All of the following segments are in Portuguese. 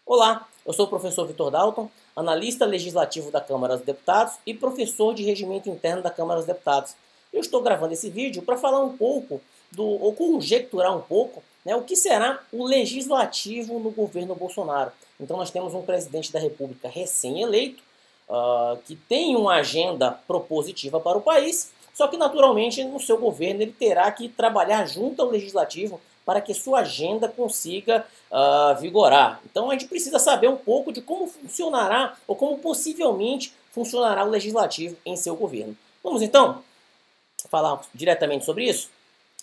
Olá, eu sou o professor Vitor Dalton, analista legislativo da Câmara dos Deputados e professor de regimento interno da Câmara dos Deputados. Eu estou gravando esse vídeo para falar um pouco, ou conjecturar um pouco, o que será o legislativo no governo Bolsonaro. Então nós temos um presidente da República recém-eleito, que tem uma agenda propositiva para o país, só que naturalmente no seu governo ele terá que trabalhar junto ao legislativo para que sua agenda consiga vigorar. Então a gente precisa saber um pouco de como funcionará ou como possivelmente funcionará o legislativo em seu governo. Vamos então falar diretamente sobre isso?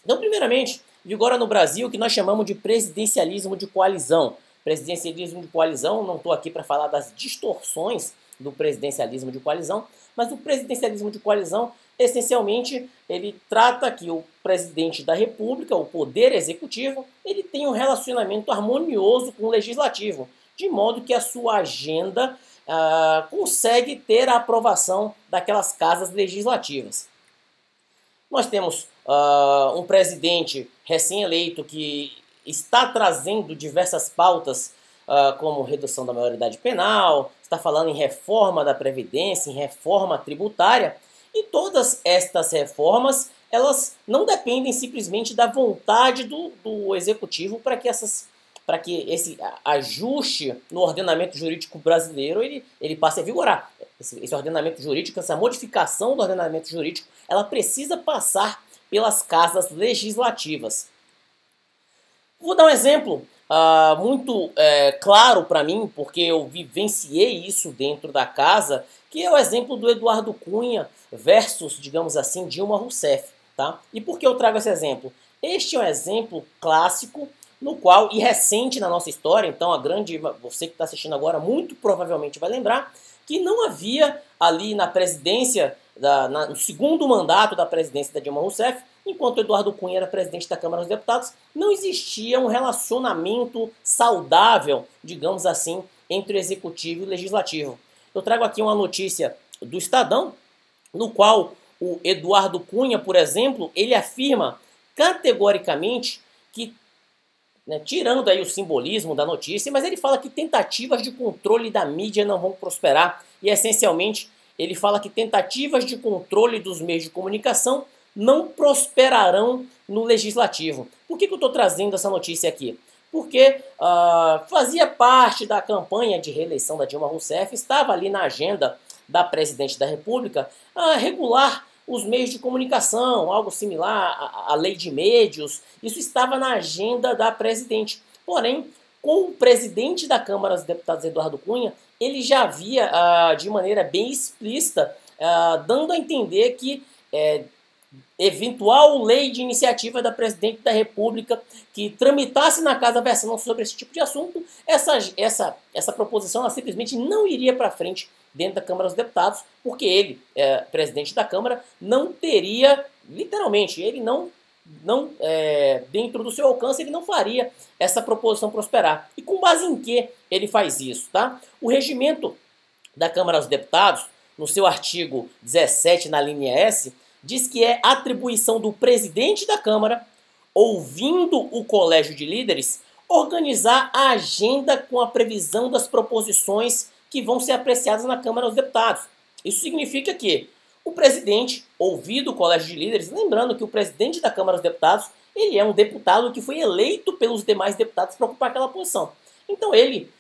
Então, primeiramente, vigora no Brasil o que nós chamamos de presidencialismo de coalizão. Presidencialismo de coalizão, não estou aqui para falar das distorções do presidencialismo de coalizão, mas o presidencialismo de coalizão, essencialmente, ele trata que o presidente da República, o poder executivo, ele tem um relacionamento harmonioso com o legislativo, de modo que a sua agenda consegue ter a aprovação daquelas casas legislativas. Nós temos um presidente recém-eleito que está trazendo diversas pautas, como redução da maioridade penal, está falando em reforma da Previdência, em reforma tributária, e todas estas reformas, elas não dependem simplesmente da vontade do Executivo para que esse ajuste no ordenamento jurídico brasileiro ele passe a vigorar. Esse ordenamento jurídico, essa modificação do ordenamento jurídico, ela precisa passar pelas casas legislativas. Vou dar um exemplo muito claro para mim, porque eu vivenciei isso dentro da casa, que é o exemplo do Eduardo Cunha versus, digamos assim, Dilma Rousseff. Tá? E por que eu trago esse exemplo? Este é um exemplo clássico no qual, e recente na nossa história, então você que está assistindo agora muito provavelmente vai lembrar, que não havia ali na presidência, no segundo mandato da presidência da Dilma Rousseff, enquanto Eduardo Cunha era presidente da Câmara dos Deputados, não existia um relacionamento saudável, digamos assim, entre o Executivo e o Legislativo. Eu trago aqui uma notícia do Estadão, no qual o Eduardo Cunha, por exemplo, ele afirma categoricamente que, tirando aí o simbolismo da notícia, mas ele fala que tentativas de controle da mídia não vão prosperar e, essencialmente, ele fala que tentativas de controle dos meios de comunicação não prosperarão no legislativo. Por que eu estou trazendo essa notícia aqui? Porque fazia parte da campanha de reeleição da Dilma Rousseff, estava ali na agenda da presidente da República regular os meios de comunicação, algo similar à lei de médios. Isso estava na agenda da presidente. Porém, com o presidente da Câmara dos Deputados, Eduardo Cunha, ele já havia, de maneira bem explícita, dando a entender que eventual lei de iniciativa da presidente da República que tramitasse na casa versão sobre esse tipo de assunto, essa proposição ela simplesmente não iria para frente dentro da Câmara dos Deputados, porque ele, presidente da Câmara, não teria, literalmente, ele não dentro do seu alcance, ele não faria essa proposição prosperar. E com base em que ele faz isso? Tá? O regimento da Câmara dos Deputados, no seu artigo 17, na linha S, diz que é atribuição do presidente da Câmara, ouvindo o colégio de líderes, organizar a agenda com a previsão das proposições que vão ser apreciadas na Câmara dos Deputados. Isso significa que o presidente, ouvido o colégio de líderes, lembrando que o presidente da Câmara dos Deputados, ele é um deputado que foi eleito pelos demais deputados para ocupar aquela posição. Então ele,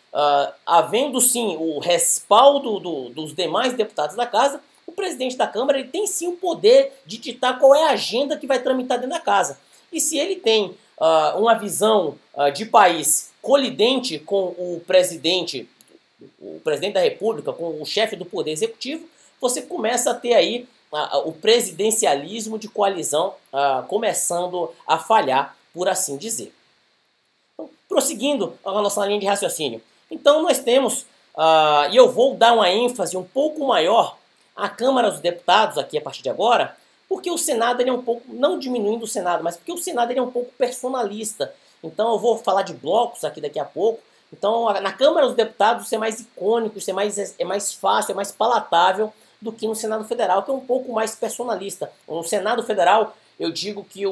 havendo sim o respaldo dos demais deputados da casa, o presidente da Câmara ele tem sim o poder de ditar qual é a agenda que vai tramitar dentro da casa. E se ele tem uma visão de país colidente com o presidente da República, com o chefe do Poder Executivo, você começa a ter aí o presidencialismo de coalizão começando a falhar, por assim dizer. Então, prosseguindo a nossa linha de raciocínio. Então nós temos, e eu vou dar uma ênfase um pouco maior à Câmara dos Deputados aqui a partir de agora, porque o Senado ele é um pouco, não diminuindo o Senado, mas porque o Senado ele é um pouco personalista. Então eu vou falar de blocos aqui daqui a pouco. Então na Câmara dos Deputados isso é mais icônico, isso é mais fácil, é mais palatável do que no Senado Federal, que é um pouco mais personalista. No Senado Federal eu digo que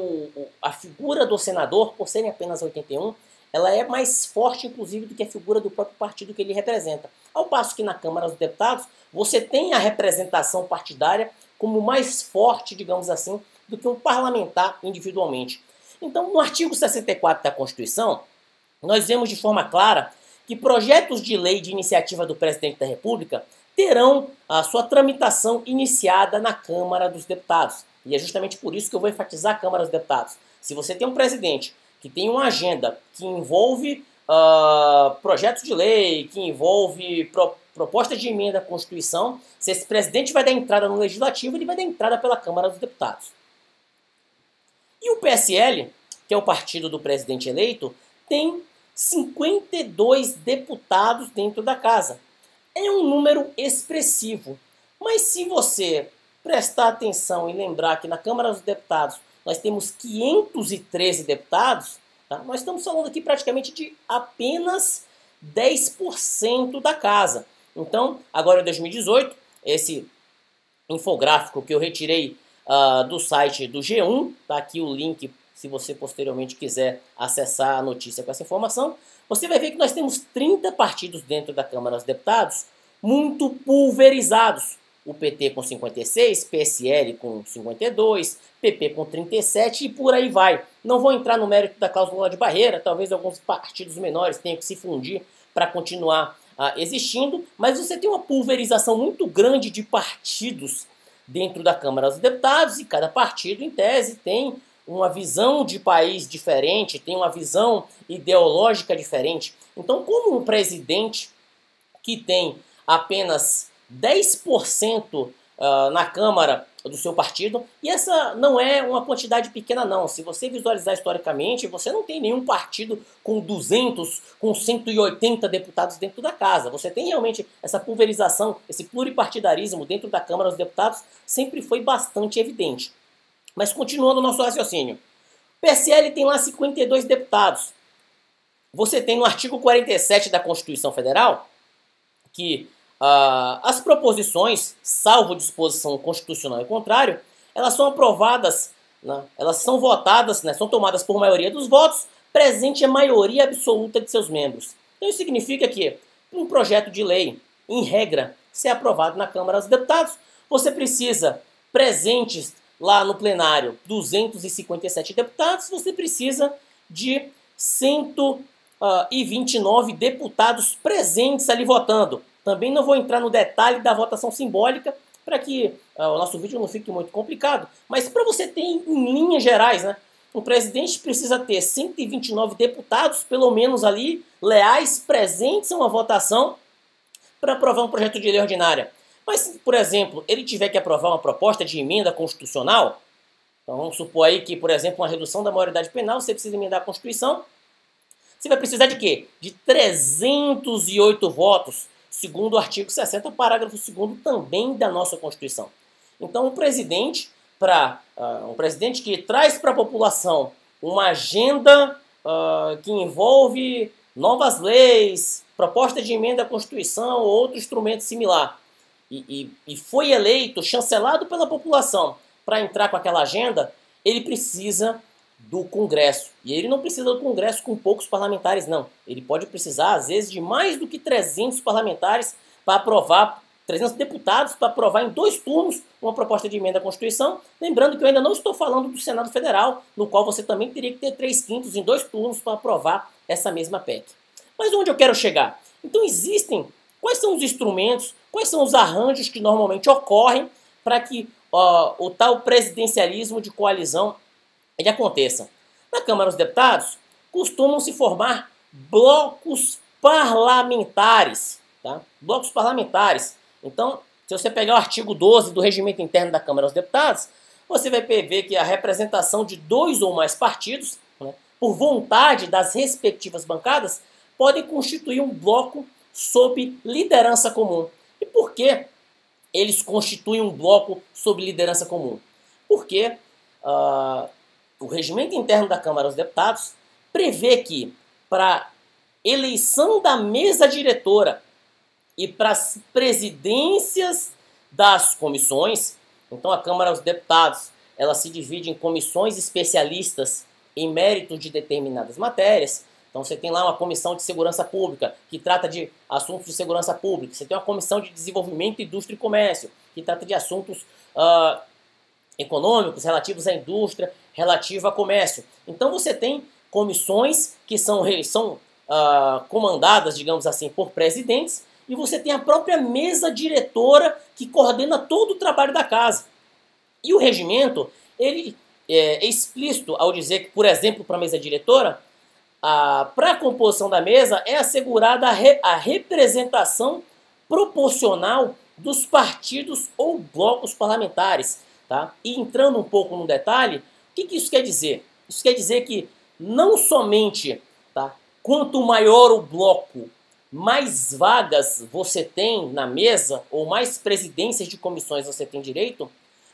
a figura do senador, por serem apenas 81, ela é mais forte, inclusive, do que a figura do próprio partido que ele representa. Ao passo que na Câmara dos Deputados, você tem a representação partidária como mais forte, digamos assim, do que um parlamentar individualmente. Então, no artigo 64 da Constituição, nós vemos de forma clara que projetos de lei de iniciativa do Presidente da República terão a sua tramitação iniciada na Câmara dos Deputados. E é justamente por isso que eu vou enfatizar a Câmara dos Deputados. Se você tem um presidente que tem uma agenda que envolve projetos de lei, que envolve propostas de emenda à Constituição, se esse presidente vai dar entrada no Legislativo, ele vai dar entrada pela Câmara dos Deputados. E o PSL, que é o partido do presidente eleito, tem 52 deputados dentro da casa. É um número expressivo, mas se você prestar atenção e lembrar que na Câmara dos Deputados nós temos 513 deputados, tá? Nós estamos falando aqui praticamente de apenas 10% da casa. Então, agora em 2018, esse infográfico que eu retirei do site do G1, tá aqui o link se você posteriormente quiser acessar a notícia com essa informação, você vai ver que nós temos 30 partidos dentro da Câmara dos Deputados muito pulverizados. O PT com 56, PSL com 52, PP com 37 e por aí vai. Não vou entrar no mérito da cláusula de barreira, talvez alguns partidos menores tenham que se fundir para continuar existindo, mas você tem uma pulverização muito grande de partidos dentro da Câmara dos Deputados e cada partido, em tese, tem uma visão de país diferente, tem uma visão ideológica diferente. Então, como um presidente que tem apenas 10% na Câmara do seu partido, e essa não é uma quantidade pequena não, se você visualizar historicamente, você não tem nenhum partido com 200, com 180 deputados dentro da casa, você tem realmente essa pulverização, esse pluripartidarismo dentro da Câmara dos Deputados, sempre foi bastante evidente. Mas continuando o nosso raciocínio, o PSL tem lá 52 deputados, você tem no artigo 47 da Constituição Federal, que as proposições, salvo disposição constitucional e contrário, elas são aprovadas, né, elas são votadas, né, são tomadas por maioria dos votos, presente a maioria absoluta de seus membros. Então isso significa que um projeto de lei, em regra, ser aprovado na Câmara dos Deputados, você precisa, presentes lá no plenário, 257 deputados, você precisa de 129 deputados presentes ali votando. Também não vou entrar no detalhe da votação simbólica para que o nosso vídeo não fique muito complicado, mas para você ter em linhas gerais, né, o presidente precisa ter 129 deputados, pelo menos ali, leais, presentes a uma votação para aprovar um projeto de lei ordinária. Mas se, por exemplo, ele tiver que aprovar uma proposta de emenda constitucional, então vamos supor aí que, por exemplo, uma redução da maioridade penal, você precisa emendar a Constituição, você vai precisar de quê? De 308 votos, segundo o artigo 60, parágrafo 2º também da nossa Constituição. Então, um presidente que traz para a população uma agenda que envolve novas leis, proposta de emenda à Constituição ou outro instrumento similar, e foi eleito, chancelado pela população para entrar com aquela agenda, ele precisa do Congresso. E ele não precisa do Congresso com poucos parlamentares, não. Ele pode precisar, às vezes, de mais do que 300 parlamentares para aprovar, 300 deputados para aprovar em 2 turnos uma proposta de emenda à Constituição. Lembrando que eu ainda não estou falando do Senado Federal, no qual você também teria que ter 3/5 em 2 turnos para aprovar essa mesma PEC. Mas onde eu quero chegar? Então existem, quais são os instrumentos, quais são os arranjos que normalmente ocorrem para que o tal presidencialismo de coalizão ele aconteça? Na Câmara dos Deputados, costumam se formar blocos parlamentares. Tá? Blocos parlamentares. Então, se você pegar o artigo 12 do Regimento Interno da Câmara dos Deputados, você vai ver que a representação de 2 ou mais partidos, né, por vontade das respectivas bancadas, podem constituir um bloco sob liderança comum. E por que eles constituem um bloco sob liderança comum? Porque o Regimento Interno da Câmara dos Deputados prevê que, para eleição da mesa diretora e para as presidências das comissões, então a Câmara dos Deputados ela se divide em comissões especialistas em mérito de determinadas matérias, Então você tem lá uma comissão de segurança pública, que trata de assuntos de segurança pública. Você tem uma comissão de desenvolvimento, indústria e comércio, que trata de assuntos econômicos relativos à indústria, relativo a comércio. Então você tem comissões que são comandadas, digamos assim, por presidentes, e você tem a própria mesa diretora que coordena todo o trabalho da casa. E o regimento, ele é explícito ao dizer que, por exemplo, para a mesa diretora, para a composição da mesa é assegurada a representação proporcional dos partidos ou blocos parlamentares. Tá? E entrando um pouco no detalhe, o que isso quer dizer? Isso quer dizer que não somente, tá, quanto maior o bloco, mais vagas você tem na mesa, ou mais presidências de comissões você tem direito,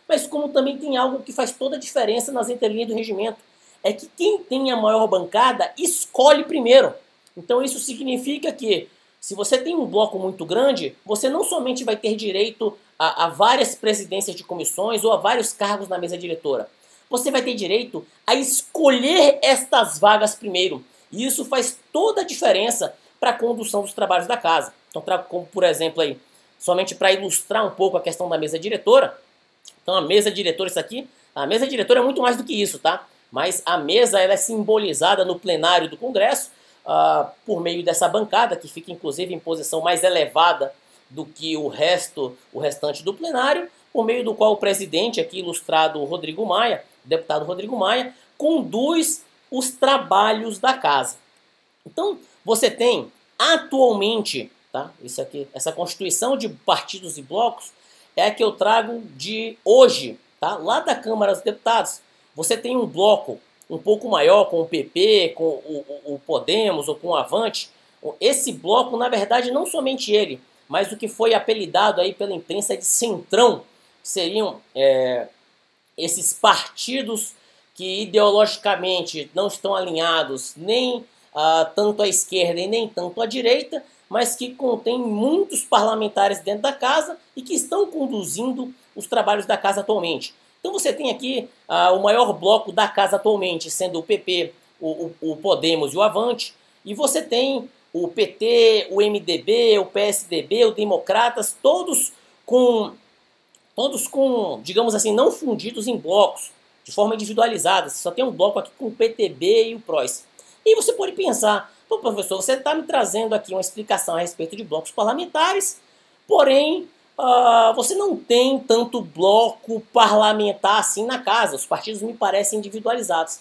mas como também tem algo que faz toda a diferença nas entrelinhas do regimento. É que quem tem a maior bancada escolhe primeiro. Então isso significa que se você tem um bloco muito grande, você não somente vai ter direito a várias presidências de comissões ou a vários cargos na mesa diretora. Você vai ter direito a escolher estas vagas primeiro. E isso faz toda a diferença para a condução dos trabalhos da casa. Então, como por exemplo, aí, somente para ilustrar um pouco a questão da mesa diretora. Então a mesa diretora, isso aqui, a mesa diretora é muito mais do que isso, tá? Mas a mesa ela é simbolizada no plenário do Congresso por meio dessa bancada, que fica inclusive em posição mais elevada do que o restante do plenário, por meio do qual o presidente, aqui ilustrado Rodrigo Maia, deputado Rodrigo Maia, conduz os trabalhos da casa. Então, você tem atualmente, tá? Isso aqui, essa constituição de partidos e blocos é a que eu trago de hoje, tá? Lá da Câmara dos Deputados. Você tem um bloco um pouco maior com o PP, com o Podemos ou com o Avante. Esse bloco, na verdade, não somente ele, mas o que foi apelidado aí pela imprensa de Centrão, seriam esses partidos que ideologicamente não estão alinhados nem tanto à esquerda e nem tanto à direita, mas que contém muitos parlamentares dentro da casa e que estão conduzindo os trabalhos da casa atualmente. Então você tem aqui o maior bloco da casa atualmente, sendo o PP, o Podemos e o Avante, e você tem o PT, o MDB, o PSDB, o Democratas, todos com, digamos assim, não fundidos em blocos, de forma individualizada. Você só tem um bloco aqui com o PTB e o PROS. E você pode pensar, pô, professor, você está me trazendo aqui uma explicação a respeito de blocos parlamentares, porém você não tem tanto bloco parlamentar assim na casa, os partidos me parecem individualizados.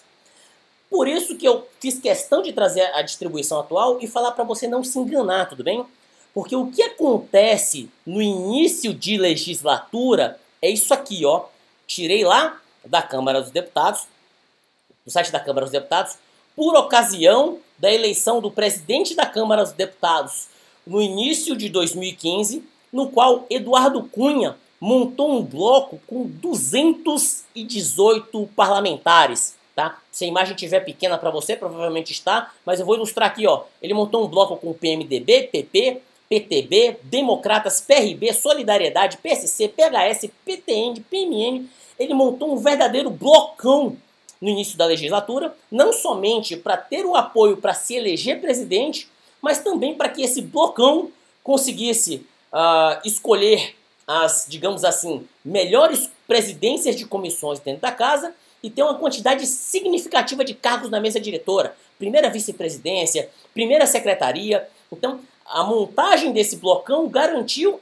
Por isso que eu fiz questão de trazer a distribuição atual e falar para você não se enganar, tudo bem? Porque o que acontece no início de legislatura é isso aqui, ó. Tirei lá da Câmara dos Deputados, do site da Câmara dos Deputados, por ocasião da eleição do presidente da Câmara dos Deputados no início de 2015, no qual Eduardo Cunha montou um bloco com 218 parlamentares. Tá? Se a imagem estiver pequena para você, provavelmente está, mas eu vou ilustrar aqui. Ó. Ele montou um bloco com PMDB, PP, PTB, Democratas, PRB, Solidariedade, PSC, PHS, PTN, PMN. Ele montou um verdadeiro blocão no início da legislatura, não somente para ter o apoio para se eleger presidente, mas também para que esse blocão conseguisse escolher as, digamos assim, melhores presidências de comissões dentro da casa e ter uma quantidade significativa de cargos na mesa diretora. Primeira vice-presidência, primeira secretaria. Então, a montagem desse blocão garantiu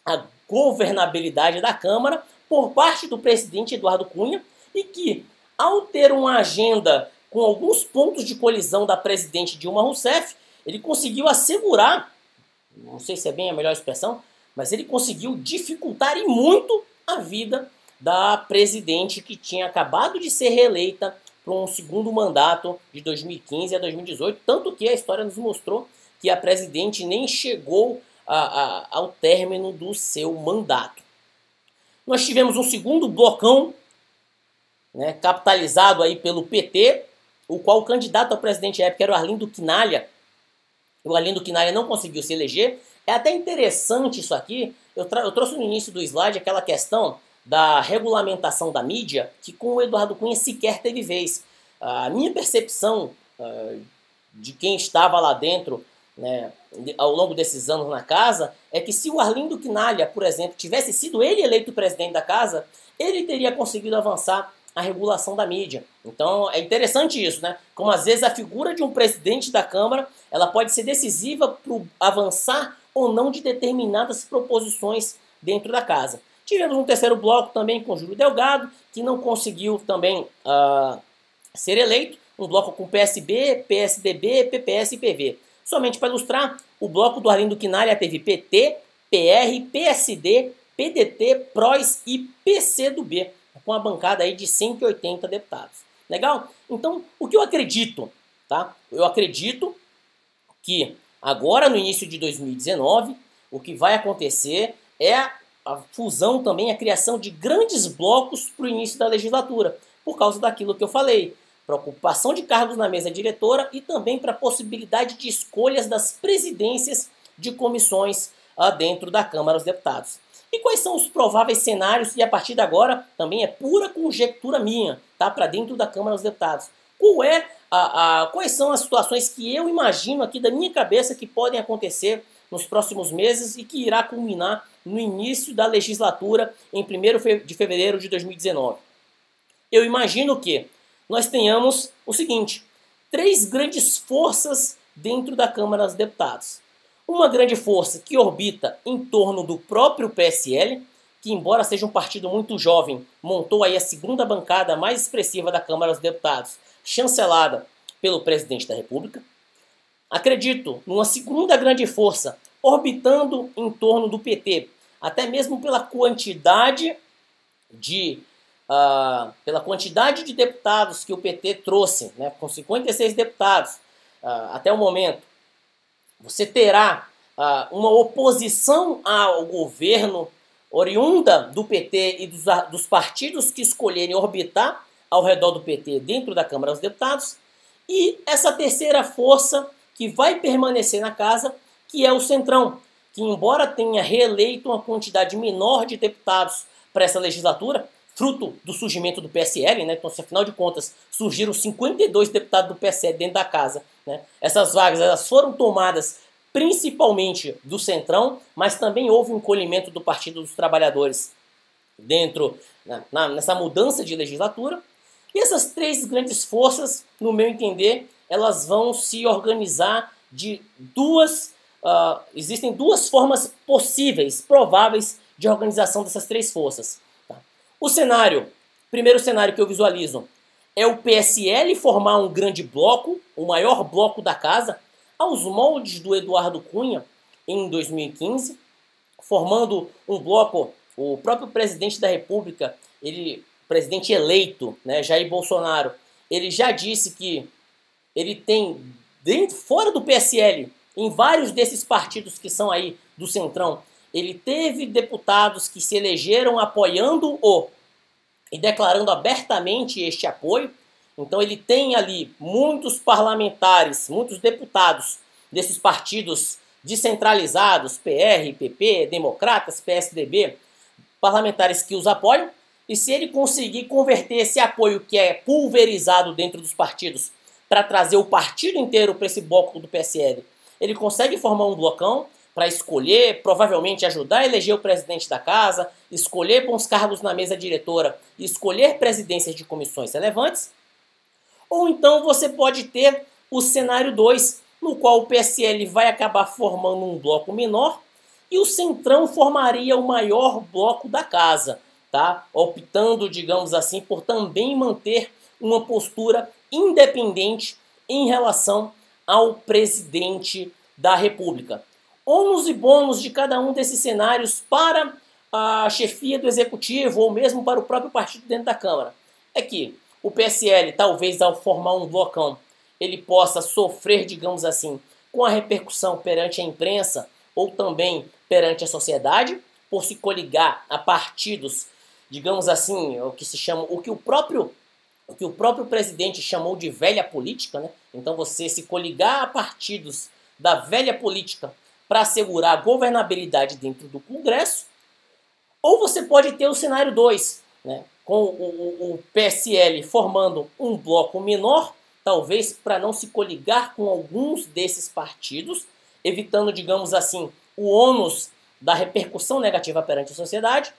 a governabilidade da Câmara por parte do presidente Eduardo Cunha e que, ao ter uma agenda com alguns pontos de colisão da presidente Dilma Rousseff, ele conseguiu assegurar, não sei se é bem a melhor expressão, mas ele conseguiu dificultar e muito a vida da presidente que tinha acabado de ser reeleita para um segundo mandato de 2015 a 2018, tanto que a história nos mostrou que a presidente nem chegou ao término do seu mandato. Nós tivemos um segundo blocão, né, capitalizado aí pelo PT, o qual o candidato a presidente à época era o Arlindo Quinalha. O Arlindo Quinalha não conseguiu se eleger. É até interessante isso aqui. Eu trouxe no início do slide aquela questão da regulamentação da mídia, que com o Eduardo Cunha sequer teve vez. A minha percepção de quem estava lá dentro, né, ao longo desses anos na casa, é que se o Arlindo Quinalha, por exemplo, tivesse sido ele eleito presidente da casa, ele teria conseguido avançar a regulação da mídia. Então é interessante isso, né? Como às vezes a figura de um presidente da Câmara, ela pode ser decisiva para o avançar ou não de determinadas proposições dentro da casa. Tivemos um terceiro bloco também com Júlio Delgado, que não conseguiu também ser eleito, um bloco com PSB, PSDB, PPS e PV. Somente para ilustrar, o bloco do Arlindo Quinalha teve PT, PR, PSD, PDT, PROS e PCdoB, com a bancada aí de 180 deputados. Legal? Então, o que eu acredito, tá? Eu acredito que agora, no início de 2019, o que vai acontecer é a fusão também, a criação de grandes blocos para o início da legislatura, por causa daquilo que eu falei, para ocupação de cargos na mesa diretora e também para a possibilidade de escolhas das presidências de comissões dentro da Câmara dos Deputados. E quais são os prováveis cenários, e a partir de agora também é pura conjectura minha, tá, para dentro da Câmara dos Deputados. Quais são as situações que eu imagino aqui da minha cabeça que podem acontecer nos próximos meses e que irá culminar no início da legislatura em 1º de fevereiro de 2019? Eu imagino que nós tenhamos o seguinte: 3 grandes forças dentro da Câmara dos Deputados. Uma grande força que orbita em torno do próprio PSL, que embora seja um partido muito jovem, montou aí a segunda bancada mais expressiva da Câmara dos Deputados, chancelada pelo presidente da República. Acredito numa segunda grande força orbitando em torno do PT, até mesmo pela quantidade de deputados que o PT trouxe, né, com 56 deputados até o momento. Você terá uma oposição ao governo oriunda do PT e dos partidos que escolherem orbitar ao redor do PT dentro da Câmara dos Deputados. E essa terceira força que vai permanecer na casa, que é o Centrão, que embora tenha reeleito uma quantidade menor de deputados para essa legislatura, fruto do surgimento do PSL, né? Então, se afinal de contas surgiram 52 deputados do PSL dentro da casa, né? Essas vagas elas foram tomadas principalmente do Centrão, mas também houve um encolhimento do Partido dos Trabalhadores dentro, nessa mudança de legislatura. E essas 3 grandes forças, no meu entender, elas vão se organizar de existem 2 formas possíveis, prováveis, de organização dessas 3 forças. O primeiro cenário que eu visualizo é o PSL formar um grande bloco, o maior bloco da casa, aos moldes do Eduardo Cunha em 2015, formando um bloco. O próprio presidente da República, presidente eleito, né, Jair Bolsonaro, ele já disse que ele tem, fora do PSL, em vários desses partidos que são aí do Centrão, ele teve deputados que se elegeram apoiando-o e declarando abertamente este apoio. Então ele tem ali muitos parlamentares, muitos deputados desses partidos descentralizados, PR, PP, Democratas, PSDB, parlamentares que os apoiam. E se ele conseguir converter esse apoio que é pulverizado dentro dos partidos para trazer o partido inteiro para esse bloco do PSL, ele consegue formar um blocão para escolher, provavelmente ajudar a eleger o presidente da casa, escolher bons cargos na mesa diretora e escolher presidências de comissões relevantes. Ou então você pode ter o cenário 2, no qual o PSL vai acabar formando um bloco menor e o Centrão formaria o maior bloco da casa, tá? Optando, digamos assim, por também manter uma postura independente em relação ao presidente da República. Ônus e bônus de cada um desses cenários para a chefia do executivo ou mesmo para o próprio partido dentro da Câmara é que o PSL, talvez ao formar um blocão, ele possa sofrer, digamos assim, com a repercussão perante a imprensa ou também perante a sociedade, por se coligar a partidos, digamos assim, o que o próprio presidente chamou de velha política, né? Então você se coligar a partidos da velha política para assegurar a governabilidade dentro do Congresso, ou você pode ter o cenário 2, né? Com o PSL formando um bloco menor, talvez para não se coligar com alguns desses partidos, evitando, digamos assim, o ônus da repercussão negativa perante a sociedade,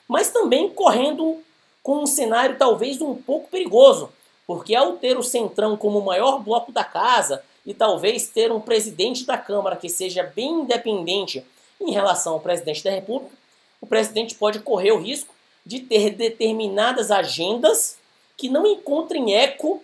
mas também correndo com um cenário talvez um pouco perigoso, porque ao ter o Centrão como o maior bloco da casa e talvez ter um presidente da Câmara que seja bem independente em relação ao presidente da República, o presidente pode correr o risco de ter determinadas agendas que não encontrem eco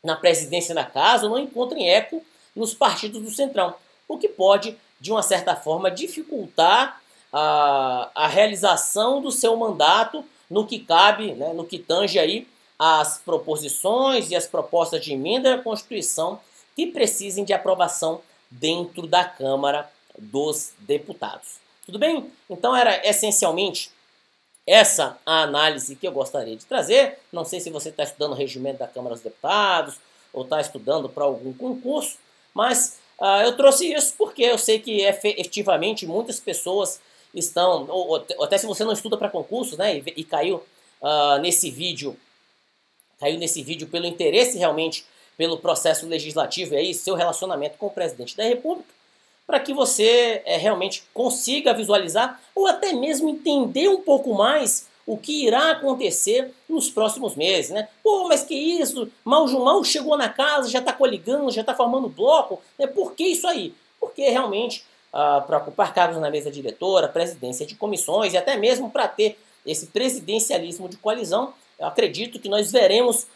na presidência da casa ou não encontrem eco nos partidos do Centrão, o que pode, de uma certa forma, dificultar a realização do seu mandato no que cabe, né, no que tange aí as proposições e as propostas de emenda à Constituição que precisem de aprovação dentro da Câmara dos Deputados. Tudo bem? Então era essencialmente essa a análise que eu gostaria de trazer. Não sei se você está estudando o regimento da Câmara dos Deputados ou está estudando para algum concurso, mas eu trouxe isso porque eu sei que efetivamente muitas pessoas estão, ou até se você não estuda para concursos, né, e caiu nesse vídeo pelo interesse realmente pelo processo legislativo e aí seu relacionamento com o presidente da República, para que você realmente consiga visualizar ou até mesmo entender um pouco mais o que irá acontecer nos próximos meses, né? Pô, mas que isso? Mal chegou na casa, já está coligando, já está formando bloco, né? Por que isso aí? Porque realmente para ocupar cargos na mesa diretora, presidência de comissões e até mesmo para ter esse presidencialismo de coalizão, eu acredito que nós veremos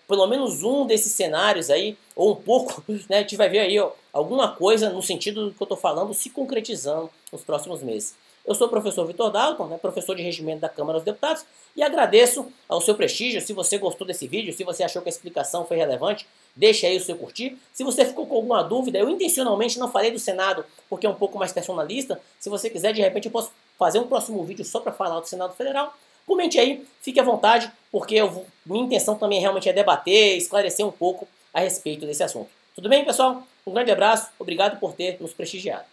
pelo menos um desses cenários aí, ou um pouco, né, a gente vai ver aí alguma coisa no sentido do que eu estou falando se concretizando nos próximos meses. Eu sou o professor Vitor Dalton, né, professor de regimento da Câmara dos Deputados, e agradeço ao seu prestígio. Se você gostou desse vídeo, se você achou que a explicação foi relevante, deixe aí o seu curtir. Se você ficou com alguma dúvida, eu intencionalmente não falei do Senado, porque é um pouco mais personalista. Se você quiser, de repente, eu posso fazer um próximo vídeo só para falar do Senado Federal. Comente aí, fique à vontade, porque minha intenção também realmente é debater, esclarecer um pouco a respeito desse assunto. Tudo bem, pessoal? Um grande abraço, obrigado por ter nos prestigiado.